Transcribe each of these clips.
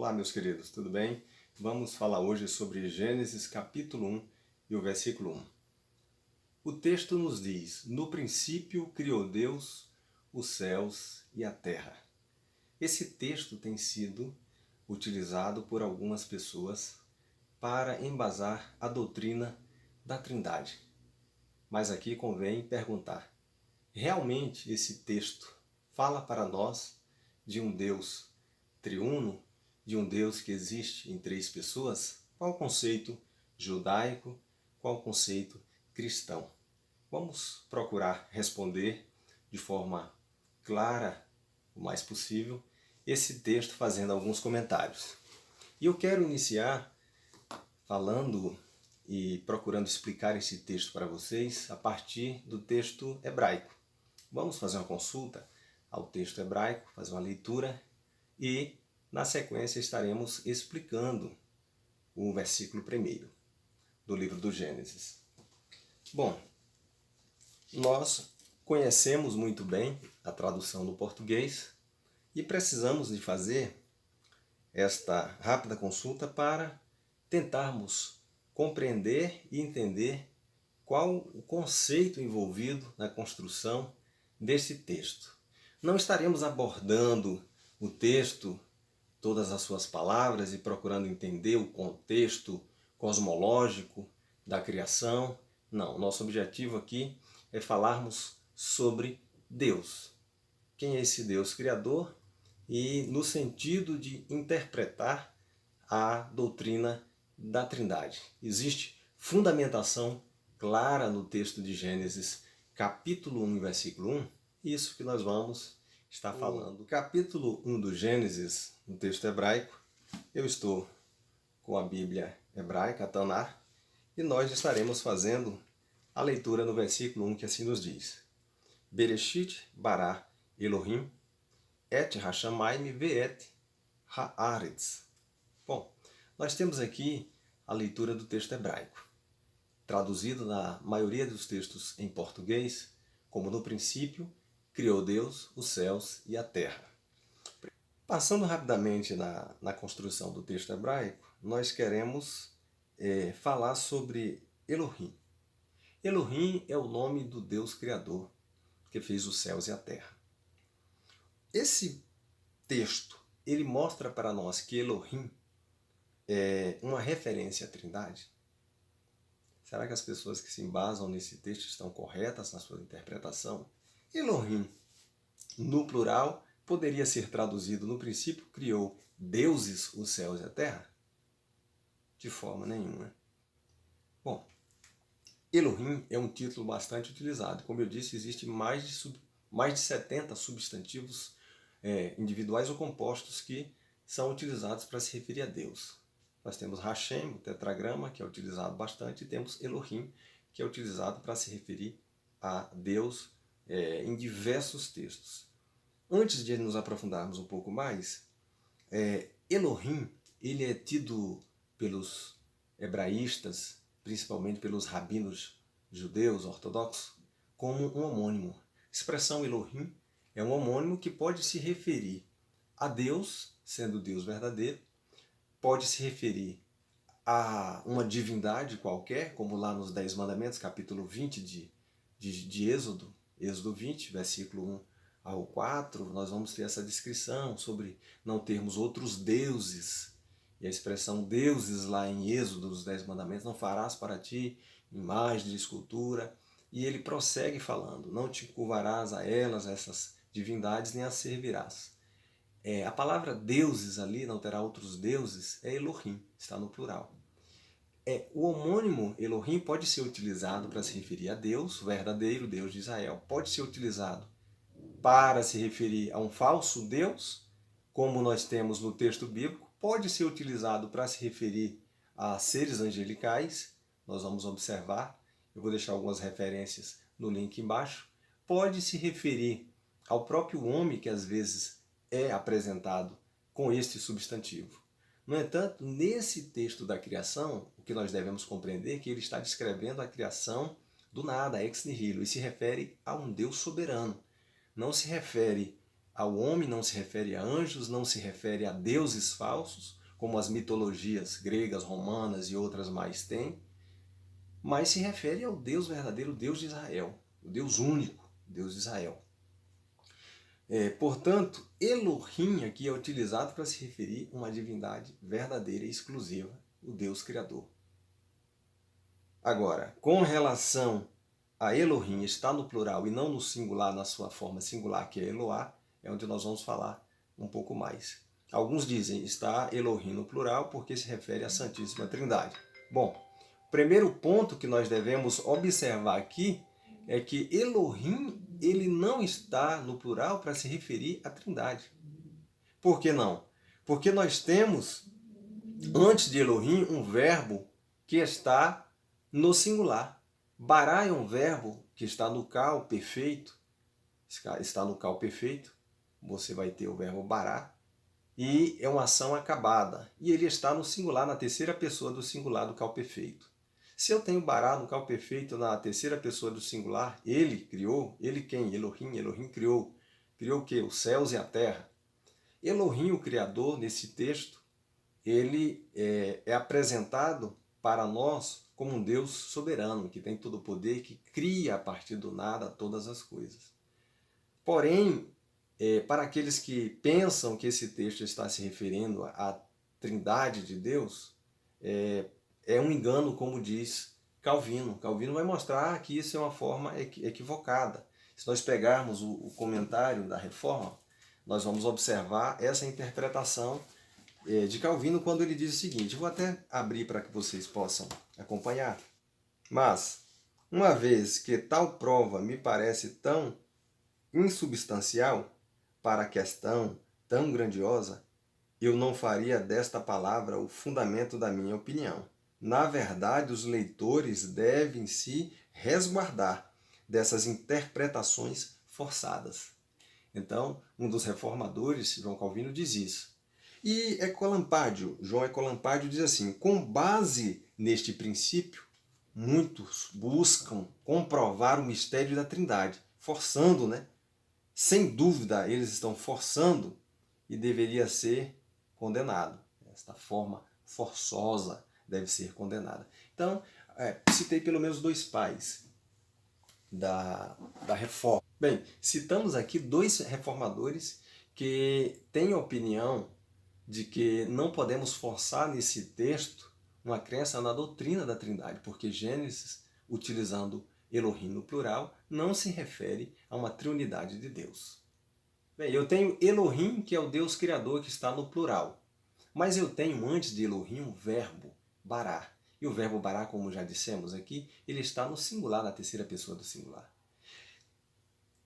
Olá, meus queridos, tudo bem? Vamos falar hoje sobre Gênesis capítulo 1 e o versículo 1. O texto nos diz: No princípio criou Deus os céus e a terra. Esse texto tem sido utilizado por algumas pessoas para embasar a doutrina da Trindade. Mas aqui convém perguntar: realmente esse texto fala para nós de um Deus triuno, de um Deus que existe em três pessoas? Qual o conceito judaico? Qual o conceito cristão? Vamos procurar responder de forma clara, o mais possível, esse texto fazendo alguns comentários. E eu quero iniciar falando e procurando explicar esse texto para vocês a partir do texto hebraico. Vamos fazer uma consulta ao texto hebraico, fazer uma leitura e, na sequência, estaremos explicando o versículo 1 do livro do Gênesis. Bom, nós conhecemos muito bem a tradução do português e precisamos de fazer esta rápida consulta para tentarmos compreender e entender qual o conceito envolvido na construção desse texto. Não estaremos abordando o texto, todas as suas palavras e procurando entender o contexto cosmológico da criação. Não, nosso objetivo aqui é falarmos sobre Deus. Quem é esse Deus criador? E no sentido de interpretar a doutrina da Trindade. Existe fundamentação clara no texto de Gênesis, capítulo 1, versículo 1, isso que nós vamos estar falando. Capítulo 1 do Gênesis, no texto hebraico, eu estou com a Bíblia hebraica, a Tanar, e nós estaremos fazendo a leitura no versículo 1, que assim nos diz: Bereshit bara Elohim et hashamayim ve'et haaretz. Bom, nós temos aqui a leitura do texto hebraico, traduzido na maioria dos textos em português, como no princípio criou Deus os céus e a terra. Passando rapidamente na construção do texto hebraico, nós queremos falar sobre Elohim. Elohim é o nome do Deus Criador, que fez os céus e a terra. Esse texto, ele mostra para nós que Elohim é uma referência à Trindade. Será que as pessoas que se embasam nesse texto estão corretas na sua interpretação? Elohim, no plural, poderia ser traduzido: no princípio criou deuses os céus e a terra? De forma nenhuma. Bom, Elohim é um título bastante utilizado. Como eu disse, existe mais de 70 substantivos individuais ou compostos que são utilizados para se referir a Deus. Nós temos Hashem, o tetragrama, que é utilizado bastante, e temos Elohim, que é utilizado para se referir a Deus em diversos textos. Antes de nos aprofundarmos um pouco mais, Elohim, ele é tido pelos hebraístas, principalmente pelos rabinos judeus ortodoxos, como um homônimo. A expressão Elohim é um homônimo que pode se referir a Deus, sendo Deus verdadeiro, pode se referir a uma divindade qualquer, como lá nos 10 Mandamentos, capítulo 20 de Êxodo, Êxodo 20, versículo 1 ao 4, nós vamos ter essa descrição sobre não termos outros deuses. E a expressão deuses lá em Êxodo, dos 10 Mandamentos: não farás para ti imagem de escultura. E ele prossegue falando: não te curvarás a elas, essas divindades, nem as servirás. A palavra deuses ali, não terá outros deuses, é Elohim, está no plural. O homônimo Elohim pode ser utilizado para se referir a Deus, o verdadeiro Deus de Israel. Pode ser utilizado para se referir a um falso Deus, como nós temos no texto bíblico. Pode ser utilizado para se referir a seres angelicais. Nós vamos observar, eu vou deixar algumas referências no link embaixo. Pode se referir ao próprio homem, que às vezes é apresentado com este substantivo. No entanto, nesse texto da criação, o que nós devemos compreender é que ele está descrevendo a criação do nada, ex nihilo, e se refere a um Deus soberano. Não se refere ao homem, não se refere a anjos, não se refere a deuses falsos, como as mitologias gregas, romanas e outras mais têm, mas se refere ao Deus verdadeiro, o Deus de Israel, o Deus único, Deus de Israel. Portanto, Elohim aqui é utilizado para se referir a uma divindade verdadeira e exclusiva, o Deus Criador. Agora, com relação a Elohim está no plural e não no singular, na sua forma singular, que é Eloá, é onde nós vamos falar um pouco mais. Alguns dizem está Elohim no plural porque se refere à Santíssima Trindade. Bom, o primeiro ponto que nós devemos observar aqui é que Elohim ele não está no plural para se referir à Trindade. Por que não? Porque nós temos, antes de Elohim, um verbo que está no singular. Bará é um verbo que está no cal perfeito. Está no cal perfeito. Você vai ter o verbo bará. E é uma ação acabada. E ele está no singular, na terceira pessoa do singular do cal perfeito. Se eu tenho bará no cal perfeito na terceira pessoa do singular, ele criou. Ele quem? Elohim. Elohim criou. Criou o quê? Os céus e a terra. Elohim, o Criador, nesse texto, ele é apresentado para nós como um Deus soberano, que tem todo o poder, que cria a partir do nada todas as coisas. Porém, para aqueles que pensam que esse texto está se referindo à Trindade de Deus, é um engano, como diz Calvino. Calvino vai mostrar que isso é uma forma equivocada. Se nós pegarmos o comentário da Reforma, nós vamos observar essa interpretação de Calvino quando ele diz o seguinte, vou até abrir para que vocês possam acompanhar. Mas, uma vez que tal prova me parece tão insubstancial para a questão tão grandiosa, eu não faria desta palavra o fundamento da minha opinião. Na verdade, os leitores devem se resguardar dessas interpretações forçadas. Então, um dos reformadores, João Calvino, diz isso. E João Ecolampádio diz assim, com base neste princípio, muitos buscam comprovar o mistério da Trindade, forçando, né? Sem dúvida, eles estão forçando e deveria ser condenado. Esta forma forçosa deve ser condenada. Então, citei pelo menos dois pais da Reforma. Bem, citamos aqui dois reformadores que têm a opinião de que não podemos forçar nesse texto uma crença na doutrina da Trindade, porque Gênesis, utilizando Elohim no plural, não se refere a uma triunidade de Deus. Bem, eu tenho Elohim, que é o Deus Criador, que está no plural. Mas eu tenho antes de Elohim um verbo, bará. E o verbo bará, como já dissemos aqui, ele está no singular, na terceira pessoa do singular.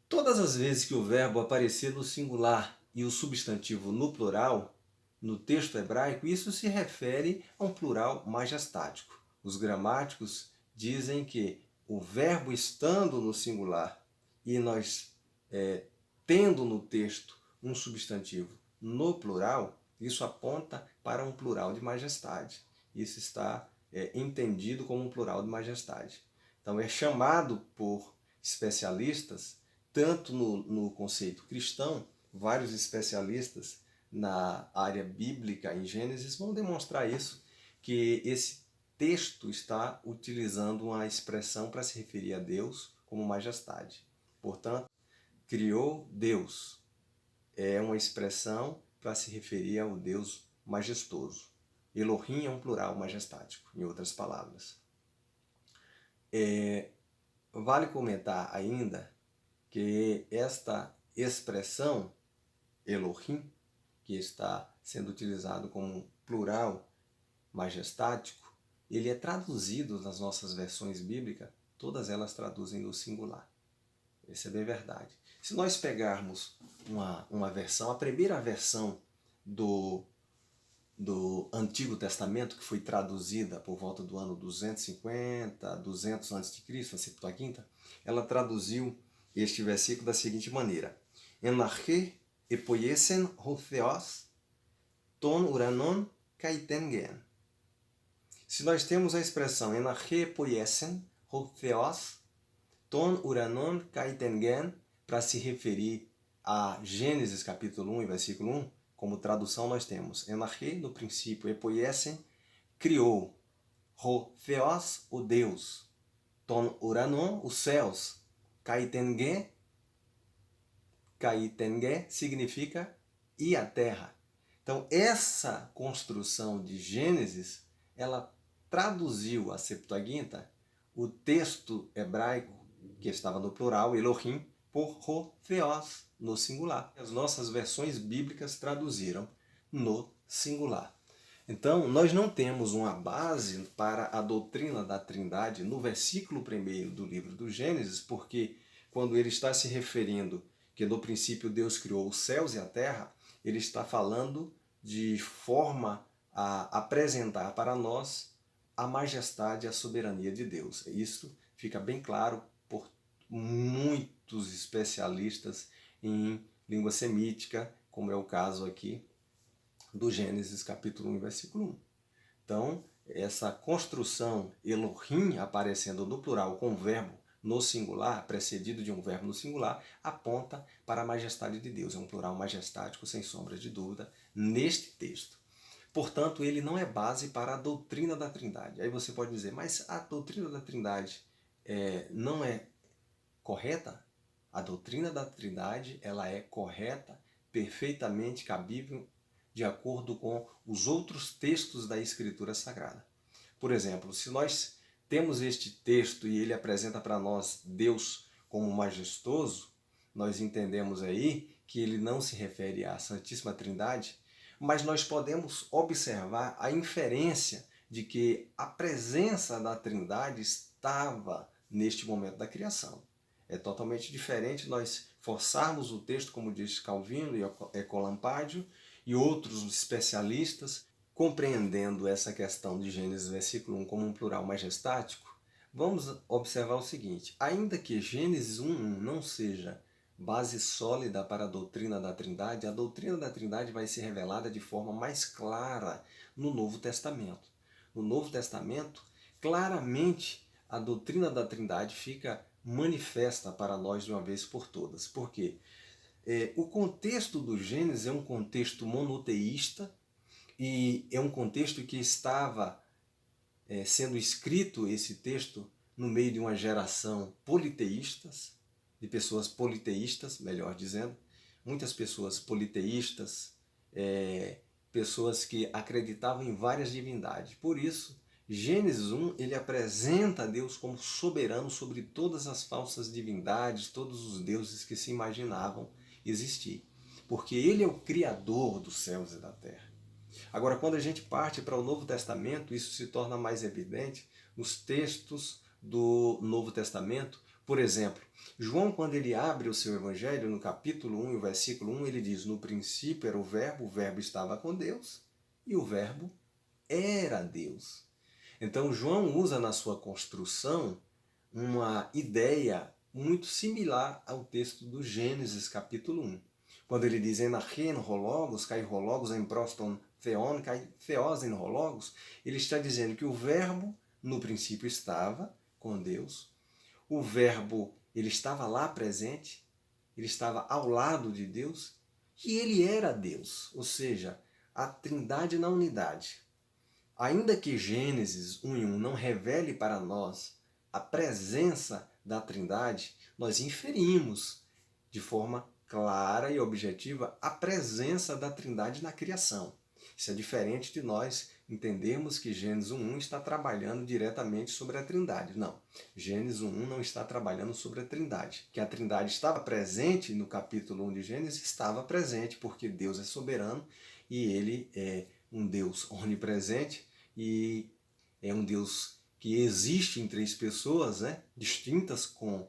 Todas as vezes que o verbo aparecer no singular e o substantivo no plural, no texto hebraico, isso se refere a um plural majestático. Os gramáticos dizem que o verbo estando no singular e nós tendo no texto um substantivo no plural, isso aponta para um plural de majestade. Isso está entendido como um plural de majestade. Então é chamado por especialistas, tanto no conceito cristão, vários especialistas na área bíblica em Gênesis vão demonstrar isso, que esse texto está utilizando uma expressão para se referir a Deus como majestade. Portanto, criou Deus. É uma expressão para se referir ao Deus majestoso. Elohim é um plural majestático, em outras palavras. Vale comentar ainda que esta expressão Elohim, que está sendo utilizado como plural majestático, ele é traduzido nas nossas versões bíblicas, todas elas traduzem no singular. Isso é bem verdade. Se nós pegarmos uma versão, a primeira versão do Antigo Testamento, que foi traduzida por volta do ano 250, 200 a.C., a Septuaginta, ela traduziu este versículo da seguinte maneira: Enarche epoiesen hotheos ton uranon kaitengen. Se nós temos a expressão Enarche epoiesen hotheos ton uranon kaitengen para se referir a Gênesis capítulo 1 e versículo 1, como tradução nós temos Enarche, no princípio, Epoiesen, criou, Ho Theos, o Deus, Ton Uranon, os céus, Kaitenge significa e a terra. Então, essa construção de Gênesis, ela traduziu a Septuaginta, o texto hebraico, que estava no plural, Elohim, por Ho Theos, no singular. As nossas versões bíblicas traduziram no singular. Então, nós não temos uma base para a doutrina da Trindade no versículo 1 do livro do Gênesis, porque quando ele está se referindo que no princípio Deus criou os céus e a terra, ele está falando de forma a apresentar para nós a majestade e a soberania de Deus. Isso fica bem claro por muitos especialistas em língua semítica, como é o caso aqui do Gênesis capítulo 1, versículo 1. Então, essa construção Elohim aparecendo no plural com o verbo no singular, precedido de um verbo no singular, aponta para a majestade de Deus. É um plural majestático, sem sombra de dúvida, neste texto. Portanto, ele não é base para a doutrina da Trindade. Aí você pode dizer, mas a doutrina da Trindade não é correta? A doutrina da Trindade ela é correta, perfeitamente cabível, de acordo com os outros textos da Escritura Sagrada. Por exemplo, se nós temos este texto e ele apresenta para nós Deus como majestoso, nós entendemos aí que ele não se refere à Santíssima Trindade, mas nós podemos observar a inferência de que a presença da Trindade estava neste momento da criação. É totalmente diferente nós forçarmos o texto, como diz Calvino e Ecolampádio, e outros especialistas, compreendendo essa questão de Gênesis versículo 1 como um plural majestático. Vamos observar o seguinte, ainda que Gênesis 1.1 não seja base sólida para a doutrina da Trindade, a doutrina da Trindade vai ser revelada de forma mais clara no Novo Testamento. No Novo Testamento, claramente a doutrina da Trindade fica manifesta para nós de uma vez por todas. Por quê? O contexto do Gênesis é um contexto monoteísta e é um contexto que estava sendo escrito, esse texto, no meio de uma geração politeístas, de pessoas politeístas, melhor dizendo, muitas pessoas politeístas, pessoas que acreditavam em várias divindades. Por isso, Gênesis 1 ele apresenta Deus como soberano sobre todas as falsas divindades, todos os deuses que se imaginavam existir. Porque ele é o criador dos céus e da terra. Agora, quando a gente parte para o Novo Testamento, isso se torna mais evidente nos textos do Novo Testamento. Por exemplo, João, quando ele abre o seu Evangelho, no capítulo 1 e o versículo 1, ele diz, no princípio era o verbo estava com Deus, e o verbo era Deus. Então, João usa na sua construção uma ideia muito similar ao texto do Gênesis, capítulo 1. Quando ele diz, Enarchen hologos, kai hologos em proston theon, kai theos em hologos, ele está dizendo que o verbo, no princípio, estava com Deus. O verbo, ele estava lá presente, ele estava ao lado de Deus, e ele era Deus, ou seja, a Trindade na unidade. Ainda que Gênesis 1:1 não revele para nós a presença da Trindade, nós inferimos de forma clara e objetiva a presença da Trindade na criação. Isso é diferente de nós entendermos que Gênesis 1:1 está trabalhando diretamente sobre a Trindade. Não, Gênesis 1:1 não está trabalhando sobre a Trindade. Que a Trindade estava presente no capítulo 1 de Gênesis, estava presente, porque Deus é soberano e ele é um Deus onipresente e é um Deus que existe em três pessoas, distintas com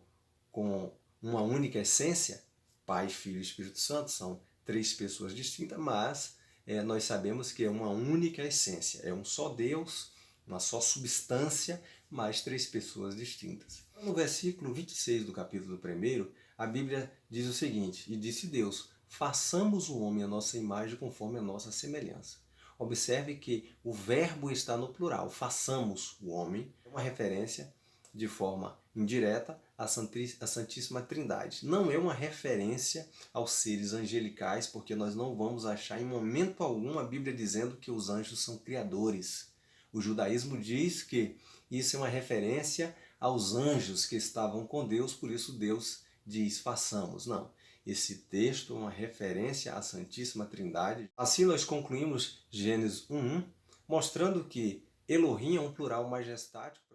uma única essência. Pai, Filho e Espírito Santo são três pessoas distintas, mas nós sabemos que é uma única essência. É um só Deus, uma só substância, mas três pessoas distintas. No versículo 26 do capítulo 1, a Bíblia diz o seguinte, e disse Deus, façamos o homem à nossa imagem conforme a nossa semelhança. Observe que o verbo está no plural, façamos o homem, é uma referência de forma indireta a Santíssima Trindade. Não é uma referência aos seres angelicais, porque nós não vamos achar em momento algum a Bíblia dizendo que os anjos são criadores. O judaísmo diz que isso é uma referência aos anjos que estavam com Deus, por isso Deus diz, façamos. Não. Esse texto é uma referência à Santíssima Trindade. Assim nós concluímos Gênesis 1:1, mostrando que Elohim é um plural majestático.